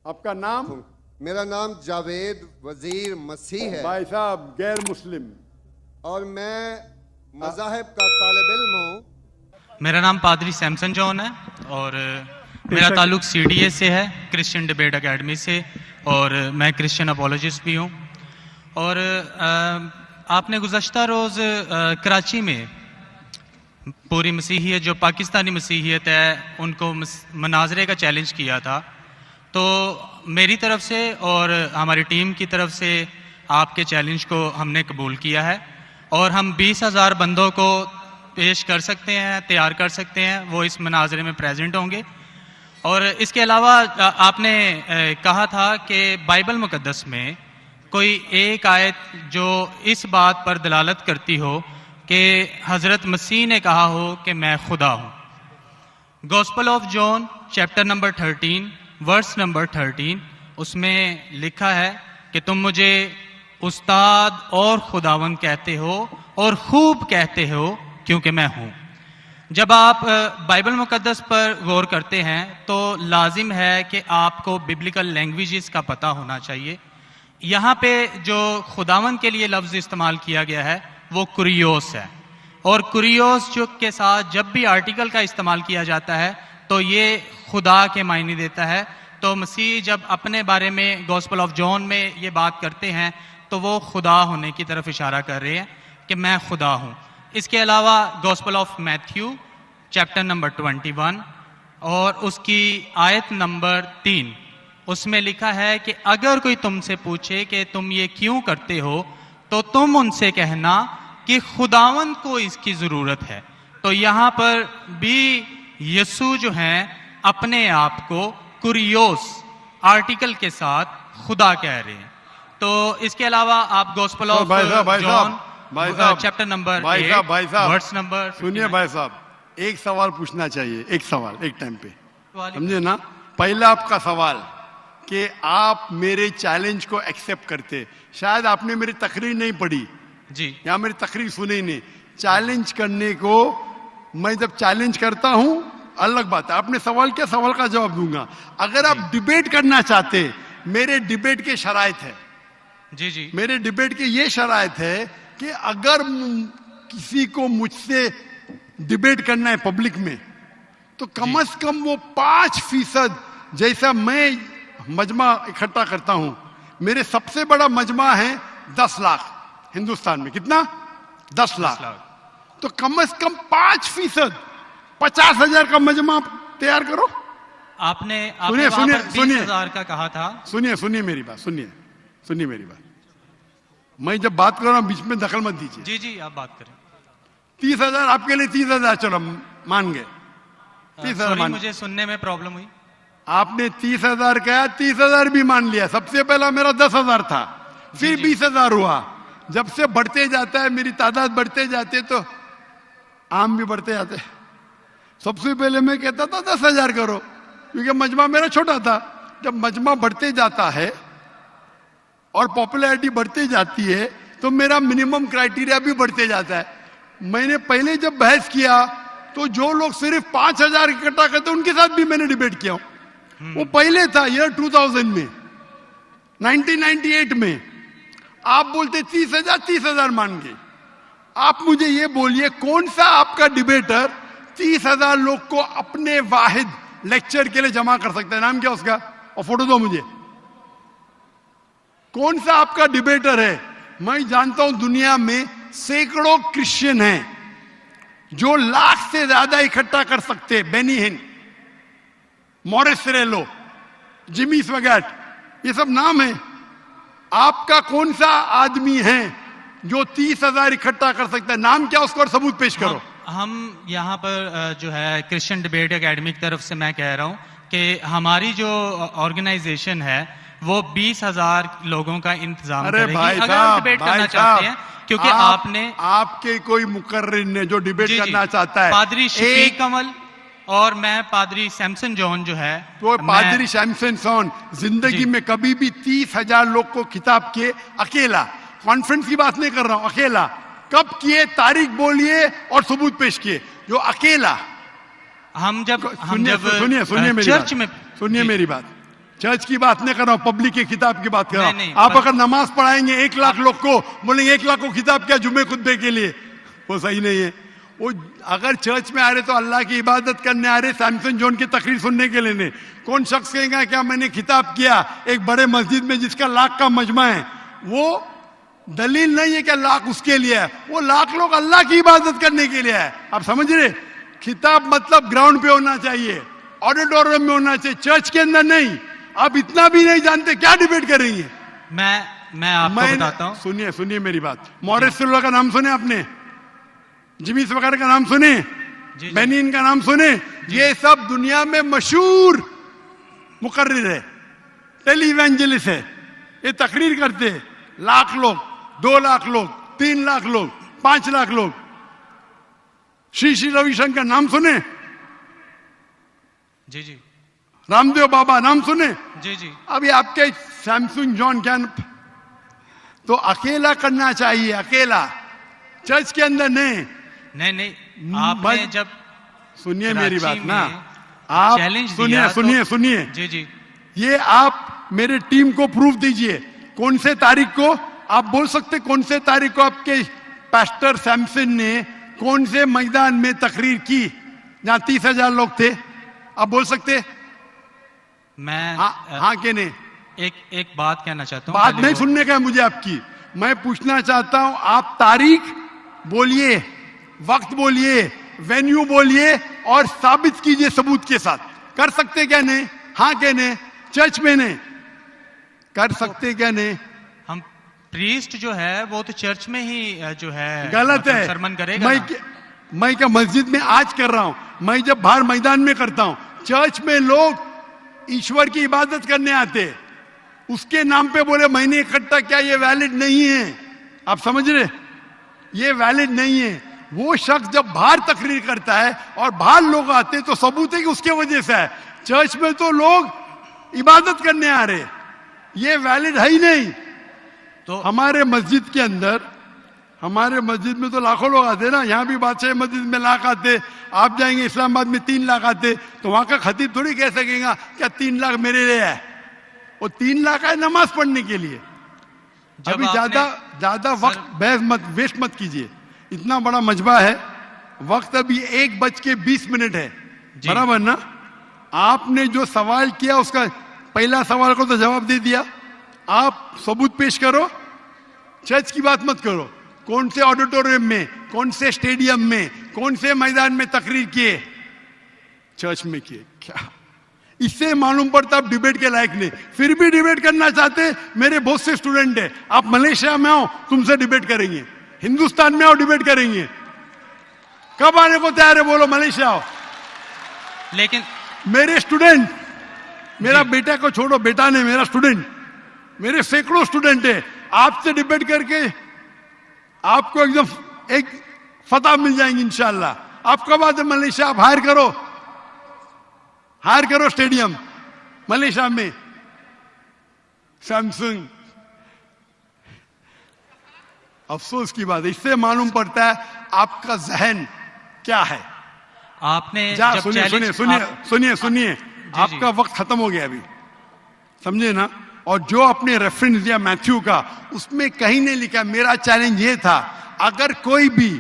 आपका नाम? मेरा नाम जावेद वजीर मसीह है भाई साहब गैर मुस्लिम। और मैं मज़ाहिब का तालिब इल्म हूँ। मेरा नाम पादरी सैमसन जॉन है और मेरा ताल्लुक CDA से है, क्रिश्चियन डिबेट एकेडमी से, और मैं क्रिश्चियन अपोलॉजिस्ट भी हूँ। और आपने गुज़श्ता रोज़ कराची में पूरी मसीहियत, जो पाकिस्तानी मसीहियत है, उनको मनाजरे का चैलेंज किया था। तो मेरी तरफ से और हमारी टीम की तरफ से आपके चैलेंज को हमने कबूल किया है और हम 20,000 बंदों को पेश कर सकते हैं, तैयार कर सकते हैं, वो इस मनाजरे में प्रेजेंट होंगे। और इसके अलावा आपने कहा था कि बाइबल मुकद्दस में कोई एक आयत जो इस बात पर दलालत करती हो कि हज़रत मसीह ने कहा हो कि मैं खुदा हूँ। Gospel of John chapter number 13 verse number 13, उसमें लिखा है कि तुम मुझे उस्ताद और खुदावंद कहते हो और खूब कहते हो क्योंकि मैं हूँ। जब आप बाइबल मुकद्दस पर गौर करते हैं तो लाजिम है कि आपको बिब्लिकल लैंग्वेजेस का पता होना चाहिए। यहाँ पे जो खुदावंद के लिए लफ्ज़ इस्तेमाल किया गया है वो कुरियोस है, और कुरियोस जो के साथ जब भी आर्टिकल का इस्तेमाल किया जाता है तो ये खुदा के मायने देता है। तो मसीह जब अपने बारे में गॉस्पेल ऑफ जॉन में ये बात करते हैं तो वो खुदा होने की तरफ इशारा कर रहे हैं कि मैं खुदा हूँ। इसके अलावा gospel of Matthew chapter number 21 और उसकी आयत नंबर 3, उसमें लिखा है कि अगर कोई तुमसे पूछे कि तुम ये क्यों करते हो तो तुम उनसे कहना कि खुदावंद को इसकी ज़रूरत है। तो यहाँ पर भी यीशु जो हैं अपने आप को कुरियोस आर्टिकल के साथ खुदा कह रहे हैं। तो इसके अलावा आप Gospel of John chapter number 8 verse number, सुनिए भाई साहब, एक सवाल पूछना चाहिए, एक सवाल एक टाइम पे, समझे ना। पहला आपका सवाल कि आप मेरे चैलेंज को एक्सेप्ट करते। शायद आपने मेरी तकरीर नहीं पढ़ी जी, या मेरी तकरीर सुनी नहीं। चैलेंज करने को मैं जब चैलेंज करता हूं अलग बात है, आपने सवाल किया, सवाल का जवाब दूंगा। अगर आप डिबेट करना चाहते, मेरे डिबेट के शराइत है जी जी, मेरे डिबेट के ये शराइत है कि अगर किसी को मुझसे डिबेट करना है पब्लिक में तो कम से कम वो 5% जैसा मैं मजमा इकट्ठा करता हूं। मेरे सबसे बड़ा मजमा है 10 लाख हिंदुस्तान में। कितना? 10 लाख। तो कम से कम 5%, 50,000 का मजमा तैयार करो। आपने सुनिए सुनिए सुनिए 20,000 का कहा था। सुनिए मेरी बात, सुनिए मेरी बात। मैं जब बात कर रहा हूं बीच में दखल मत दीजिए। जी जी, आप बात करें। 30,000 आपके लिए 30,000, चलो मान गए। 30,000 मान, मुझे सुनने में प्रॉब्लम हुई। आपने 30,000 कहा, 30,000 भी मान लिया। सबसे पहला मेरा 10,000 था, फिर 20,000 हुआ। जब से बढ़ते जाता है, मेरी तादाद बढ़ते जाते तो आम भी बढ़ते जाते। सबसे पहले मैं कहता था 10,000 करो, क्योंकि मजमा मेरा छोटा था। जब मजमा बढ़ते जाता है और पॉपुलैरिटी बढ़ती जाती है तो मेरा मिनिमम क्राइटेरिया भी बढ़ते जाता है। मैंने पहले जब बहस किया तो जो लोग सिर्फ 5,000 इकट्ठा करते उनके साथ भी मैंने डिबेट किया। वो पहले था ईयर 2000 में, 1998 में। आप बोलते 30,000 मान गए। आप मुझे ये बोलिए कौन सा आपका डिबेटर 30,000 लोग को अपने वाहिद लेक्चर के लिए जमा कर सकता है? नाम क्या उसका, और फोटो दो मुझे। कौन सा आपका डिबेटर है? मैं जानता हूं दुनिया में सैकड़ों क्रिश्चियन हैं जो लाख से ज्यादा इकट्ठा कर सकते हैं। बेनी हिन, मॉरिस सिरेलो, जिमी स्वगैट, ये सब नाम है। आपका कौन सा आदमी है जो 30,000 इकट्ठा कर सकता है? नाम क्या उसको और सबूत पेश करो। हम यहाँ पर जो है क्रिश्चियन डिबेट एकेडमी की तरफ से मैं कह रहा हूँ कि हमारी जो ऑर्गेनाइजेशन है वो 20,000 लोगों का इंतजाम करेगी। अगर हम डिबेट करना चाहते हैं, क्योंकि आपने आपके कोई मुकर्रिर ने जो डिबेट करना चाहता है, पादरी शफीक कमल और मैं पादरी सैमसन जॉन जो है, तो पादरी सैमसन जॉन जिंदगी में कभी भी 30,000 लोग को खिताब किए अकेला। कॉन्फ्रेंस की बात नहीं कर रहा हूं, अकेला। कब किए? तारीख बोलिए और सबूत पेश किए। जो अकेला हम जब सुनिए मेरी चर्च बात, में सुनिए मेरी बात। चर्च की बात नहीं कर रहा हूं, पब्लिक की किताब की बात कर रहा हूं। नहीं, आप अगर नमाज पढ़ाएंगे 1 लाख लोग को, बोलेंगे 1 लाख को किताब क्या जुम्मे खुतबे के लिए, वो सही नहीं है। वो अगर चर्च में आ रहे तो अल्लाह की इबादत करने आ रहे, सैमसन जॉन की तकरीर सुनने के लिए नहीं। कौन शख्स कहेगा क्या मैंने खिताब किया एक बड़े मस्जिद में जिसका लाख का मजमा है, वो दलील नहीं है कि लाख उसके लिए है, वो लाख लोग अल्लाह की इबादत करने के लिए है। आप समझ रहे, खिताब मतलब ग्राउंड पे होना चाहिए, ऑडिटोरियम में होना चाहिए, चर्च के अंदर नहीं। आप इतना भी नहीं जानते, क्या डिबेट करेंगे? मैं आपको बताता हूं। सुनिए मेरी बात। मॉरिस सिल्वा का नाम सुने आपने? जिमी वगैरह का नाम सुने? बेनिन का नाम सुने? ये सब दुनिया में मशहूर मुकर्रिर है, टेली इवेंजलिस्ट है। ये तकरीर करते हैं, लाख लोग, 2 लाख लोग, 3 लाख लोग, 5 लाख लोग। श्री रविशंकर नाम सुने? जी जी। रामदेव बाबा नाम सुने? जी जी। अभी आपके सैमसंग जॉन क्या, तो अकेला करना चाहिए, अकेला, चर्च के अंदर नहीं। आपने जब सुनिए मेरी बात ना, आप सुनिए जी जी, ये आप मेरे टीम को प्रूफ दीजिए। कौन से तारीख को आप बोल सकते, कौन से तारीख को आपके पास्टर सैमसन ने कौन से मैदान में तकरीर की जहां 30,000 लोग थे? आप बोल सकते? मैं हाँ के नहीं? एक बात कहना चाहता हूँ। बात नहीं सुनने का है मुझे आपकी, मैं पूछना चाहता हूं। आप तारीख बोलिए, वक्त बोलिए, वेन्यू बोलिए और साबित कीजिए सबूत के साथ। कर सकते क्या नहीं? हाँ के नहीं? चर्च में नहीं कर सकते क्या नहीं? हम प्रीस्ट जो है वो तो चर्च में ही जो है गलत है, सरमन करेगा। मैं क्या मस्जिद में आज कर रहा हूं, मैं जब बाहर मैदान में करता हूं। चर्च में लोग ईश्वर की इबादत करने आते, उसके नाम पे बोले मैंने इकट्ठा किया, ये वैलिड नहीं है। आप समझ रहे, ये वैलिड नहीं है। वो शख्स जब बाहर तकरीर करता है और बाहर लोग आते तो सबूत है कि उसके वजह से है। चर्च में तो लोग इबादत करने आ रहे, ये वैलिड है ही नहीं। तो हमारे मस्जिद के अंदर, हमारे मस्जिद में तो लाखों लोग आते ना, यहाँ भी बादशाह मस्जिद में लाख आते, आप जाएंगे इस्लामाबाद में 3 लाख आते, तो वहां का खतीब थोड़ी कह सकेगा क्या 3 लाख मेरे लिए है। वो 3 लाख है नमाज पढ़ने के लिए। अभी ज्यादा वक्त बहस मत, वेस्ट मत कीजिए। इतना बड़ा मजबा है, वक्त अभी 1:20 है, बराबर ना? आपने जो सवाल किया उसका पहला सवाल को तो जवाब दे दिया। आप सबूत पेश करो, चर्च की बात मत करो। कौन से ऑडिटोरियम में, कौन से स्टेडियम में, कौन से मैदान में तकरीर किए? चर्च में किए। क्या इससे मालूम पड़ता आप डिबेट के लायक नहीं। फिर भी डिबेट करना चाहते, मेरे बहुत से स्टूडेंट है। आप मलेशिया में आओ, तुमसे डिबेट करेंगे। हिंदुस्तान में आओ, डिबेट करेंगे। कब आने को तैयार है बोलो? मलेशिया आओ। लेकिन मेरे स्टूडेंट, मेरा बेटा को छोड़ो, बेटा ने, मेरा स्टूडेंट, मेरे सैकड़ों स्टूडेंट है। आपसे डिबेट करके आपको एकदम एक फतह मिल जाएंगे इंशाल्लाह। आप कब आते मलेशिया? आप हायर करो स्टेडियम मलेशिया में। सैमसंग, अफसोस की बात है, इससे मालूम पड़ता है आपका जहन क्या है। आपने सुनिए, आपका वक्त खत्म हो गया अभी, समझे ना? और जो आपने रेफरेंस दिया मैथ्यू का, उसमें कहीं नहीं लिखा। मेरा चैलेंज ये था, अगर कोई भी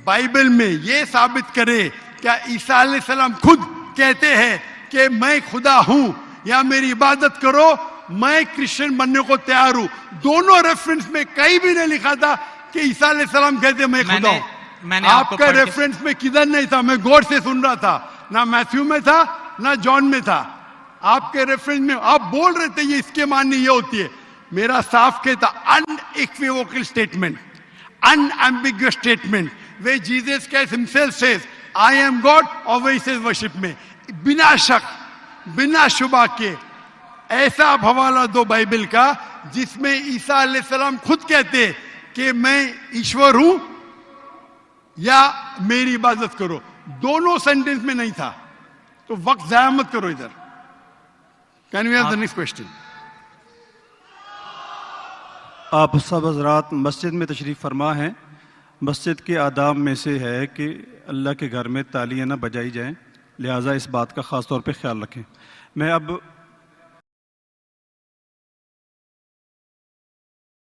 बाइबल में ये साबित करे क्या ईसा अलैहिस्सलाम खुद कहते हैं कि मैं खुदा हूं या मेरी इबादत करो, मैं क्रिश्चियन बनने को तैयार हूं। दोनों रेफरेंस में कहीं भी नहीं लिखा था कि ईसा अलैहिस्सलाम कहते मैं खुदा हूं। आपका रेफरेंस में किधर नहीं था, मैं गौर से सुन रहा था, ना मैथ्यू में था ना जॉन में था। आपके रेफरेंस में आप बोल रहे थे ये इसके माननी ये होती है। मेरा साफ कहता unequivocal statement, unambiguous statement, way Jesus Christ himself says I am God, और वे सेज वर्शिप में, बिना शक बिना शुबा के ऐसा हवाला दो बाइबल का जिसमें ईसा अलैहिस्सलाम खुद कहते कि मैं ईश्वर हूं या मेरी इबादत करो। दोनों सेंटेंस में नहीं था, तो वक्त जाया मत करो इधर। Can we have the next question? आप सब हजरात मस्जिद में तशरीफ़ फरमा हैं। मस्जिद के आदाब में से है कि अल्लाह के घर में तालियां ना बजाई जाएं, लिहाजा इस बात का ख़ास तौर पे ख्याल रखें। मैं अब